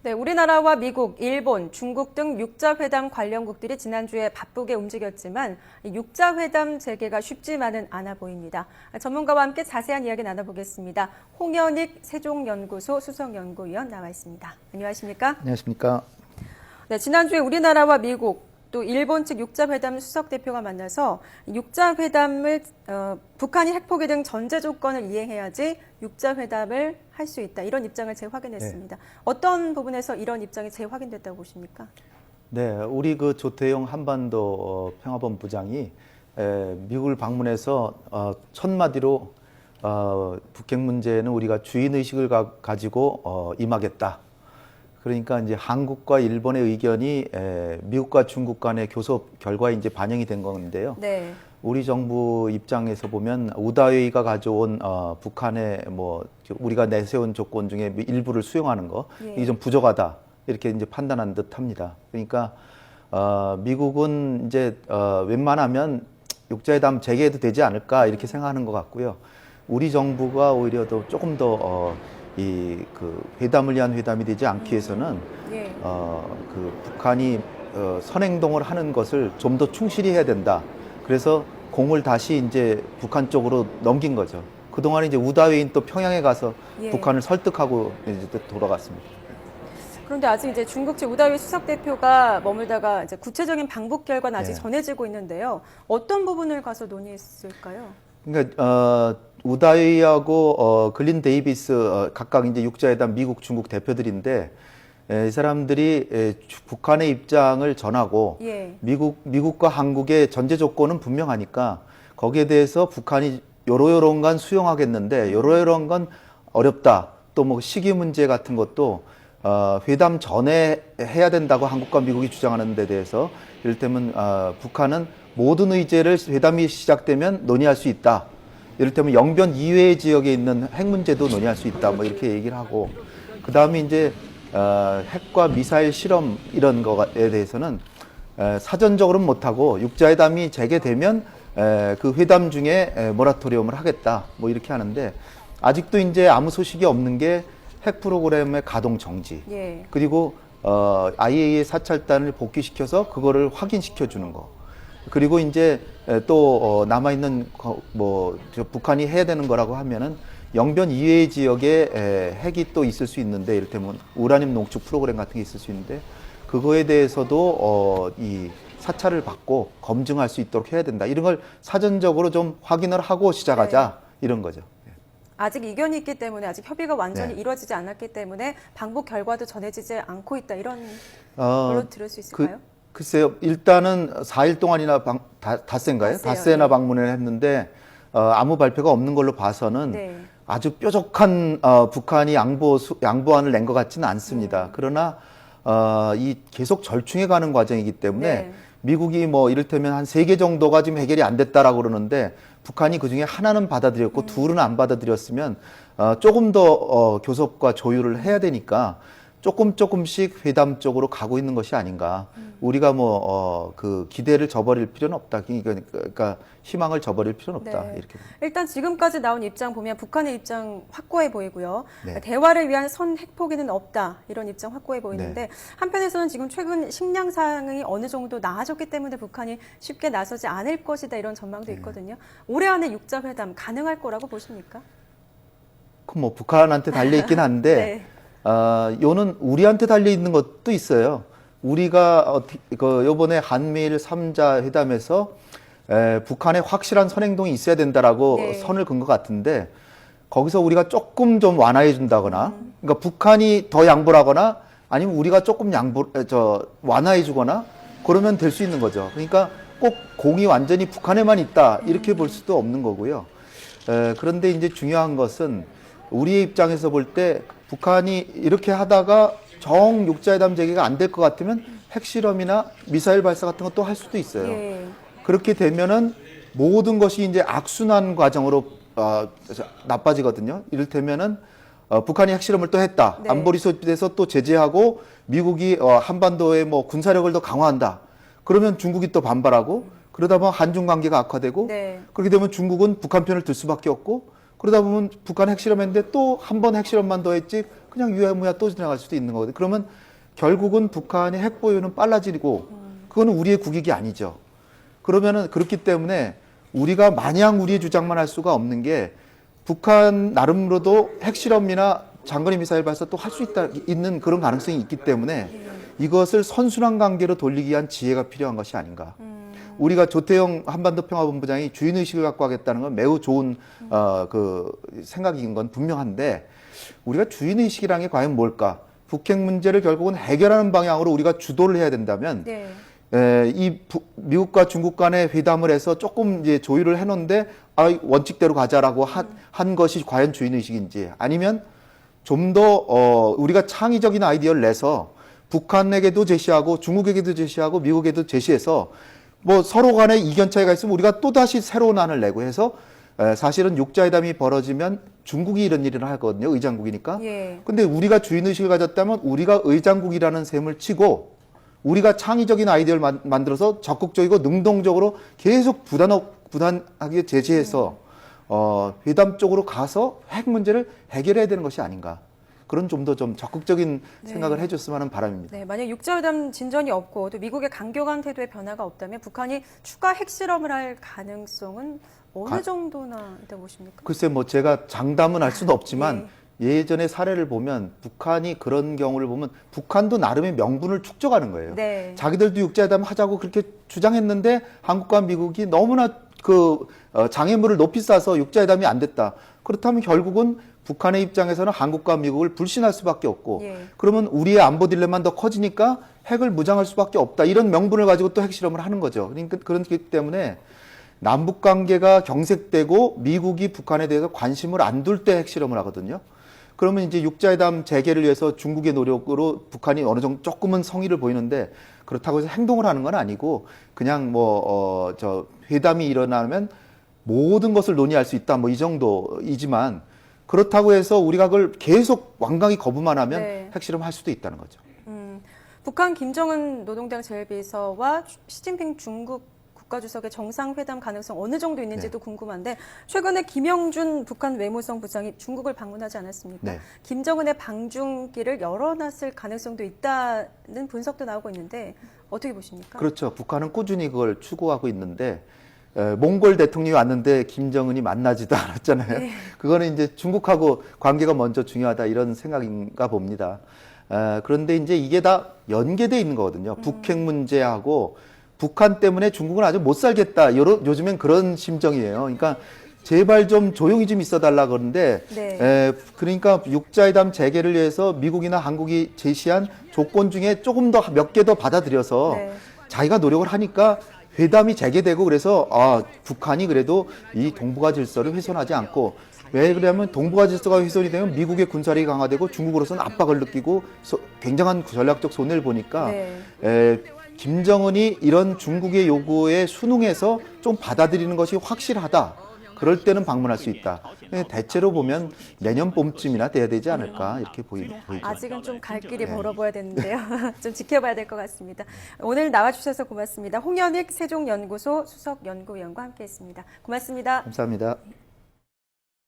네, 우리나라와 미국, 일본, 중국 등 육자회담 관련국들이 지난주에 바쁘게 움직였지만 이 육자회담 재개가 쉽지만은 않아 보입니다. 전문가와 함께 자세한 이야기 나눠보겠습니다. 홍현익 세종연구소 수석연구위원 나와 있습니다. 안녕하십니까? 안녕하십니까? 네, 지난주에 우리나라와 미국, 또 일본 측 육자회담 수석 대표가 만나서 육자회담을 북한이 핵포기 등 전제 조건을 이행해야지 육자회담을 할 수 있다. 이런 입장을 재확인했습니다. 네. 어떤 부분에서 이런 입장이 재확인됐다고 보십니까? 네, 우리 그 조태용 한반도 평화본부장이 미국을 방문해서 첫 마디로 북핵 문제는 우리가 주인 의식을 가지고 임하겠다. 그러니까 이제 한국과 일본의 의견이 미국과 중국 간의 교섭 결과에 이제 반영이 된 건데요. 네. 우리 정부 입장에서 보면 우다웨이가 가져온 북한의 뭐 우리가 내세운 조건 중에 일부를 수용하는 거 이게 좀 부족하다 이렇게 이제 판단한 듯합니다. 그러니까 미국은 이제 웬만하면 육자회담 재개해도 되지 않을까 이렇게 생각하는 것 같고요. 우리 정부가 오히려 더 조금 더 그 회담을 위한 회담이 되지 않기 위해서는 그 북한이 선행동을 하는 것을 좀 더 충실히 해야 된다. 그래서 공을 다시 이제 북한 쪽으로 넘긴 거죠. 그동안 이제 우다웨이는 또 평양에 가서 북한을 설득하고 이제 돌아갔습니다. 그런데 아직 이제 중국 측 우다웨이 수석 대표가 머물다가 이제 구체적인 방북 결과는 아직 전해지고 있는데요. 어떤 부분을 가서 논의했을까요? 그러니까 우다웨이하고 글린 데이비스 각각 이제 육자회담 미국 중국 대표들인데 이 사람들이 북한의 입장을 전하고 미국과 한국의 전제 조건은 분명하니까 거기에 대해서 북한이 요런 건 수용하겠는데 요런 건 어렵다. 또 뭐 시기 문제 같은 것도 회담 전에 해야 된다고 한국과 미국이 주장하는 데 대해서 이를테면 북한은 모든 의제를 회담이 시작되면 논의할 수 있다. 이를테면 영변 이외의 지역에 있는 핵 문제도 논의할 수 있다. 뭐 이렇게 얘기를 하고 그 다음에 이제 핵과 미사일 실험 이런 거에 대해서는 사전적으로는 못하고 육자회담이 재개되면 그 회담 중에 모라토리엄을 하겠다. 뭐 이렇게 하는데 아직도 이제 아무 소식이 없는 게 핵 프로그램의 가동 정지 그리고 IAEA 사찰단을 복귀시켜서 그거를 확인시켜 주는 거. 그리고 이제 또 남아있는 북한이 해야 되는 거라고 하면은 영변 이외의 지역에 핵이 또 있을 수 있는데 이를테면 우라늄 농축 프로그램 같은 게 있을 수 있는데 그거에 대해서도 이 사찰을 받고 검증할 수 있도록 해야 된다. 이런 걸 사전적으로 좀 확인을 하고 시작하자 이런 거죠. 아직 이견이 있기 때문에 아직 협의가 완전히 이루어지지 않았기 때문에 방북 결과도 전해지지 않고 있다. 이런 걸로 들을 수 있을까요? 글쎄요. 일단은 4일 동안이나 닷새인가요? 닷새나 방문을 했는데 아무 발표가 없는 걸로 봐서는 아주 뾰족한 북한이 양보안을 낸 것 같지는 않습니다. 그러나 이 계속 절충해 가는 과정이기 때문에 미국이 뭐 이를테면 한 3개 정도가 지금 해결이 안 됐다라고 그러는데 북한이 그중에 하나는 받아들였고 둘은 안 받아들였으면 조금 더 교섭과 조율을 해야 되니까 조금씩 회담 쪽으로 가고 있는 것이 아닌가. 우리가 그 기대를 저버릴 필요는 없다. 그러니까 희망을 저버릴 필요는 없다. 이렇게. 일단 지금까지 나온 입장 보면 북한의 입장 확고해 보이고요. 대화를 위한 선 핵포기는 없다. 이런 입장 확고해 보이는데 한편에서는 지금 최근 식량 상황이 어느 정도 나아졌기 때문에 북한이 쉽게 나서지 않을 것이다. 이런 전망도 있거든요. 올해 안에 육자회담 가능할 거라고 보십니까? 뭐 북한한테 달려 있긴 한데 요는 우리한테 달려 있는 것도 있어요. 우리가 요번에 한미일 3자 회담에서 북한의 확실한 선행동이 있어야 된다라고 선을 그은 것 같은데 거기서 우리가 조금 좀 완화해 준다거나 그러니까 북한이 더 양보를 하거나 아니면 우리가 조금 완화해 주거나 그러면 될 수 있는 거죠. 그러니까 꼭 공이 완전히 북한에만 있다 이렇게 볼 수도 없는 거고요. 그런데 이제 중요한 것은 우리의 입장에서 볼 때 북한이 이렇게 하다가 정 육자회담 재개가 안 될 것 같으면 핵실험이나 미사일 발사 같은 것도 할 수도 있어요. 그렇게 되면은 모든 것이 이제 악순환 과정으로 나빠지거든요. 이를테면은 북한이 핵실험을 또 했다. 안보리소에서 또 제재하고 미국이 한반도에 뭐 군사력을 더 강화한다. 그러면 중국이 또 반발하고 그러다 보면 한중 관계가 악화되고 그렇게 되면 중국은 북한 편을 들 수밖에 없고 그러다 보면 북한 핵실험했는데 또 한 번 핵실험만 더 했지 그냥 유야무야 또 지나갈 수도 있는 거거든요. 그러면 결국은 북한의 핵 보유는 빨라지고 그거는 우리의 국익이 아니죠. 그러면은 그렇기 때문에 우리가 마냥 우리의 주장만 할 수가 없는 게 북한 나름으로도 핵실험이나 장거리 미사일 발사 또 할 수 있는 그런 가능성이 있기 때문에 이것을 선순환 관계로 돌리기 위한 지혜가 필요한 것이 아닌가. 우리가 조태영 한반도 평화본부장이 주인의식을 갖고 하겠다는 건 매우 좋은 그 생각인 건 분명한데 우리가 주인의식이라는 게 과연 뭘까? 북핵 문제를 결국은 해결하는 방향으로 우리가 주도를 해야 된다면 미국과 중국 간의 회담을 해서 조금 이제 조율을 해놓는데 원칙대로 가자라고 한 것이 과연 주인의식인지 아니면 좀 더 우리가 창의적인 아이디어를 내서 북한에게도 제시하고 중국에게도 제시하고 미국에게도 제시해서 뭐 서로 간에 이견 차이가 있으면 우리가 또다시 새로운 안을 내고 해서 사실은 육자회담이 벌어지면 중국이 이런 일을 하거든요. 의장국이니까. 근데 우리가 주인의식을 가졌다면 우리가 의장국이라는 셈을 치고 우리가 창의적인 아이디어를 만들어서 적극적이고 능동적으로 계속 부단하게 제시해서 회담 쪽으로 가서 핵 문제를 해결해야 되는 것이 아닌가. 그런 좀 더 좀 적극적인 생각을 해줬으면 하는 바람입니다. 네, 만약 육자회담 진전이 없고 또 미국의 강경한 태도에 변화가 없다면 북한이 추가 핵실험을 할 가능성은 어느 정도나 있다고 보십니까? 글쎄 뭐 제가 장담은 할 수는 없지만 예전의 사례를 보면 북한이 그런 경우를 보면 북한도 나름의 명분을 축적하는 거예요. 자기들도 육자회담 하자고 그렇게 주장했는데 한국과 미국이 너무나 그 장애물을 높이 쌓아서 육자회담이 안 됐다. 그렇다면 결국은 북한의 입장에서는 한국과 미국을 불신할 수밖에 없고 그러면 우리의 안보 딜레마는 더 커지니까 핵을 무장할 수밖에 없다. 이런 명분을 가지고 또 핵실험을 하는 거죠. 그러니까 그렇기 때문에 남북 관계가 경색되고 미국이 북한에 대해서 관심을 안 둘 때 핵실험을 하거든요. 그러면 이제 육자회담 재개를 위해서 중국의 노력으로 북한이 어느 정도 조금은 성의를 보이는데 그렇다고 해서 행동을 하는 건 아니고 그냥 회담이 일어나면 모든 것을 논의할 수 있다. 뭐 이 정도이지만 그렇다고 해서 우리가 그걸 계속 완강히 거부만 하면 핵실험 할 수도 있다는 거죠. 북한 김정은 노동당 제일비서와 시진핑 중국 국가주석의 정상회담 가능성 어느 정도 있는지도 궁금한데 최근에 김영준 북한 외무성 부장이 중국을 방문하지 않았습니까? 김정은의 방중기를 열어놨을 가능성도 있다는 분석도 나오고 있는데 어떻게 보십니까? 그렇죠. 북한은 꾸준히 그걸 추구하고 있는데 몽골 대통령이 왔는데 김정은이 만나지도 않았잖아요. 그거는 이제 중국하고 관계가 먼저 중요하다 이런 생각인가 봅니다. 그런데 이제 이게 다 연계돼 있는 거거든요. 북핵 문제하고 북한 때문에 중국은 아주 못 살겠다. 요즘엔 그런 심정이에요. 그러니까 제발 좀 조용히 좀 있어달라 그러는데 그러니까 육자회담 재개를 위해서 미국이나 한국이 제시한 조건 중에 조금 더 몇 개 더 받아들여서 자기가 노력을 하니까 회담이 재개되고 그래서 북한이 그래도 이 동북아 질서를 훼손하지 않고 왜 그러냐면 동북아 질서가 훼손이 되면 미국의 군사력이 강화되고 중국으로서는 압박을 느끼고 굉장한 전략적 손해를 보니까 김정은이 이런 중국의 요구에 순응해서 좀 받아들이는 것이 확실하다. 그럴 때는 방문할 수 있다. 대체로 보면 내년 봄쯤이나 돼야 되지 않을까 이렇게 보이죠. 아직은 좀 갈 길이 멀어 보여야 되는데요. 좀 지켜봐야 될 것 같습니다. 오늘 나와주셔서 고맙습니다. 홍현익 세종연구소 수석연구위원과 함께했습니다. 고맙습니다. 감사합니다.